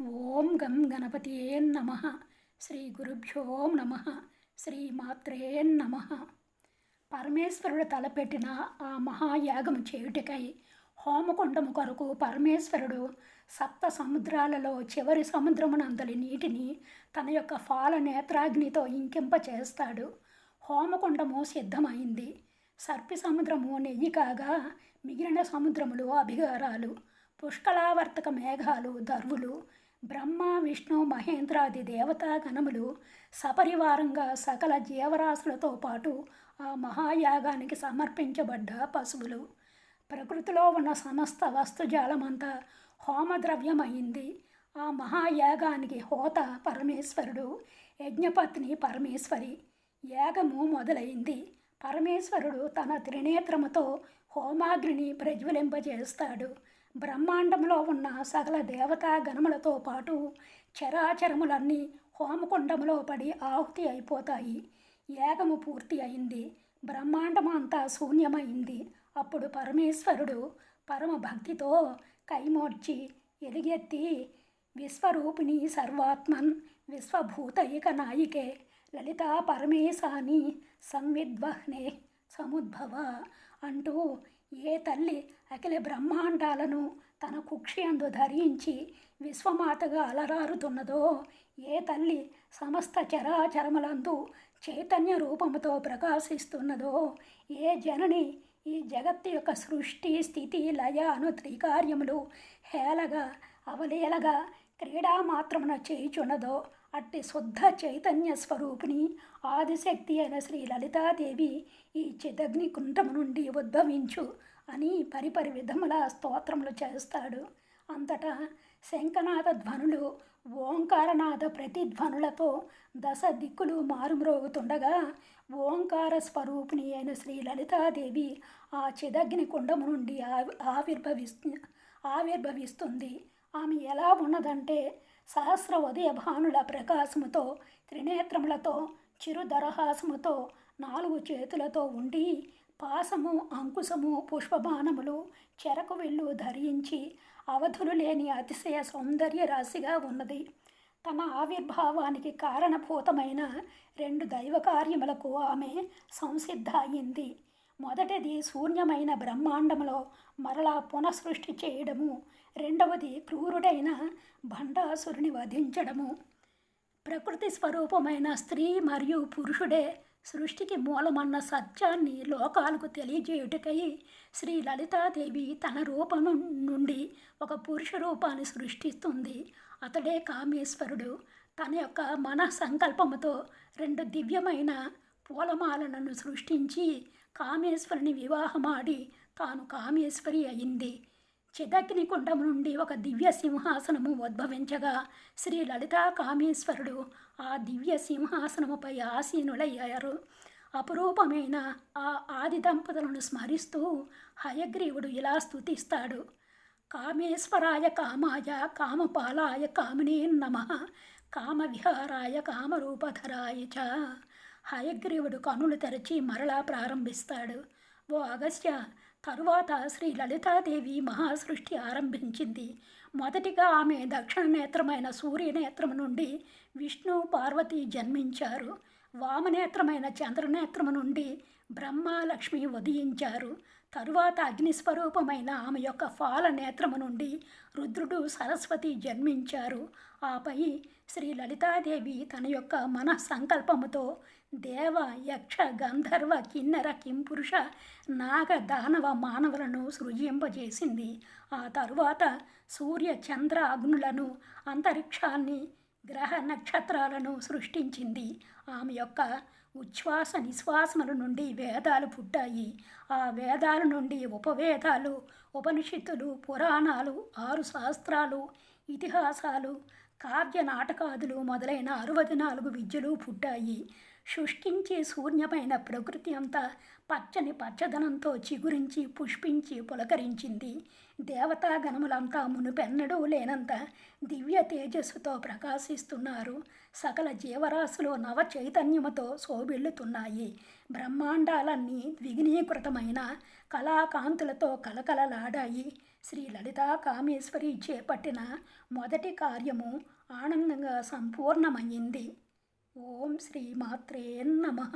ఓం గం గణపతియే నమ. శ్రీ గురుభ్యో నమ. శ్రీమాత్రే నమ. పరమేశ్వరుడు తలపెట్టిన ఆ మహాయాగము చేయుటకై హోమకుండము కొరకు పరమేశ్వరుడు సప్త సముద్రాలలో చివరి సముద్రమునందలి నీటిని తన యొక్క ఫాల నేత్రాగ్నితో ఇంకింపచేస్తాడు. హోమకుండము సిద్ధమైంది. సర్పి సముద్రము నెయ్యి కాగా మిగిలిన సముద్రములు అభిగారాలు, పుష్కలావర్తక మేఘాలు దర్వులు, బ్రహ్మ విష్ణు మహేంద్రాది దేవతా గణములు సపరివారంగా సకల జీవరాశులతో పాటు ఆ మహాయాగానికి సమర్పించబడ్డ పశువులు. ప్రకృతిలో ఉన్న సమస్త వస్తుజాలమంతా హోమద్రవ్యమైంది. ఆ మహాయాగానికి హోత పరమేశ్వరుడు, యజ్ఞపత్ని పరమేశ్వరి. యాగము మొదలైంది. పరమేశ్వరుడు తన త్రినేత్రముతో హోమాగ్నిని ప్రజ్వలింపజేస్తాడు. బ్రహ్మాండంలో ఉన్న సకల దేవతా గణములతో పాటు చరాచరములన్నీ హోమకుండములో పడి ఆహుతి అయిపోతాయి. యాగము పూర్తి అయింది. బ్రహ్మాండము అంతా శూన్యమైంది. అప్పుడు పరమేశ్వరుడు పరమ భక్తితో కైమోడ్చి ఎలుగెత్తి, విశ్వరూపిణి సర్వాత్మన్ విశ్వభూతైక నాయికే లలితా పరమేశాని సంవిద్వహ్నే సముద్భవ అంటూ, ఏ తల్లి అఖిల బ్రహ్మాండాలను తన కుక్షియందు ధరించి విశ్వమాతగా అలరారుతున్నదో, ఏ తల్లి సమస్త చరాచరములందు చైతన్య రూపముతో ప్రకాశిస్తున్నదో, ఏ జనని ఈ జగత్తు యొక్క సృష్టి స్థితి లయ అను త్రికార్యములు హేళగా అవలేలగా క్రీడామాత్రమున చేయుచున్నదో, అట్టి శుద్ధ చైతన్య స్వరూపిణి ఆదిశక్తి అయిన శ్రీ లలితాదేవి ఈ చిదగ్ని కుంఠము నుండి ఉద్భవించు అని పరిపరి విధముల స్తోత్రములు చేస్తాడు. అంతటా శంఖనాద ధ్వనులు, ఓంకారనాద ప్రతిధ్వనులతో దశ దిక్కులు మారుమ్రోగుతుండగా ఓంకార స్వరూపిణి అయిన శ్రీ లలితాదేవి ఆ చిదగ్ని కుండము నుండి ఆవిర్భవిస్తుంది. ఆమె ఎలా ఉన్నదంటే, సహస్ర ఉదయ భానుల ప్రకాశముతో, త్రినేత్రములతో, చిరుదరహాసముతో, 4 చేతులతో ఉండి, పాసము అంకుశము పుష్పబాణములు చెరకు విల్లు ధరించి అవధులు లేని అతిశయ సౌందర్య రాశిగా ఉన్నది. తన ఆవిర్భావానికి కారణభూతమైన 2 దైవ కార్యములకు ఆమె సంసిద్ధ అయింది. మొదటిది శూన్యమైన బ్రహ్మాండములో మరలా పునఃసృష్టి చేయడము. రెండవది క్రూరుడైన భండాసురుని వధించడము. ప్రకృతి స్వరూపమైన స్త్రీ మరియు పురుషుడే సృష్టికి మూలమన్న సత్యాన్ని లోకాలకు తెలియజేయుటకై శ్రీ లలితాదేవి తన రూపము నుండి ఒక పురుష రూపాన్ని సృష్టిస్తుంది. అతడే కామేశ్వరుడు. తన యొక్క మన సంకల్పముతో 2 దివ్యమైన పూలమాలను సృష్టించి కామేశ్వరుని వివాహమాడి తాను కామేశ్వరి అయింది. చిదగ్ని కుండము నుండి ఒక దివ్య సింహాసనము ఉద్భవించగా శ్రీ లలితా కామేశ్వరుడు ఆ దివ్య సింహాసనముపై ఆసీనులయ్యారు. అపురూపమైన ఆ ఆది దంపతులను స్మరిస్తూ హయగ్రీవుడు ఇలా స్తుతిస్తాడు: కామేశ్వరాయ కామాయ కామపాలాయ కామినే నమః కామవిహారాయ కామరూపధరాయ చ. హయగ్రీవుడు కనులు తెరచి మరలా ప్రారంభిస్తాడు: ఓ అగస్త్య, తరువాత శ్రీ లలితాదేవి మహాసృష్టి ఆరంభించింది. మొదటిగా ఆమె దక్షిణ నేత్రమైన సూర్యనేత్రము నుండి విష్ణు పార్వతి జన్మించారు. వామనేత్రమైన చంద్రనేత్రము నుండి బ్రహ్మ లక్ష్మి ఉదయించారు. తరువాత అగ్నిస్వరూపమైన ఆమె యొక్క ఫాల నేత్రము నుండి రుద్రుడు సరస్వతి జన్మించారు. ఆపై శ్రీ లలితాదేవి తన యొక్క మనఃసంకల్పముతో దేవ యక్ష గంధర్వ కిన్నెర కింపురుష నాగ దానవ మానవులను సృజింపజేసింది. ఆ తరువాత సూర్య చంద్ర అగ్నులను, అంతరిక్షాన్ని, గ్రహ నక్షత్రాలను సృష్టించింది. ఆమె యొక్క ఉచ్ఛ్వాస నిశ్వాసముల నుండి వేదాలు పుట్టాయి. ఆ వేదాల నుండి ఉపవేదాలు, ఉపనిషత్తులు, పురాణాలు, 6 శాస్త్రాలు, ఇతిహాసాలు, కావ్య నాటకాదులు మొదలైన 64 విద్యలు పుట్టాయి. శుష్కించి శూన్యమైన ప్రకృతి అంతా పచ్చని పచ్చదనంతో చిగురించి పుష్పించి పులకరించింది. దేవతా గణములంతా మునుపెన్నడూ లేనంత దివ్య తేజస్సుతో ప్రకాశిస్తున్నారు. సకల జీవరాశులు నవ చైతన్యముతో శోభిల్లుతున్నాయి. బ్రహ్మాండాలన్నీ ద్విగుణీకృతమైన కళాకాంతులతో కలకలలాడాయి. శ్రీ లలితా కామేశ్వరి చేపట్టిన మొదటి కార్యము ఆనందంగా సంపూర్ణమయ్యింది. ఓం శ్రీ మాత్రే నమః.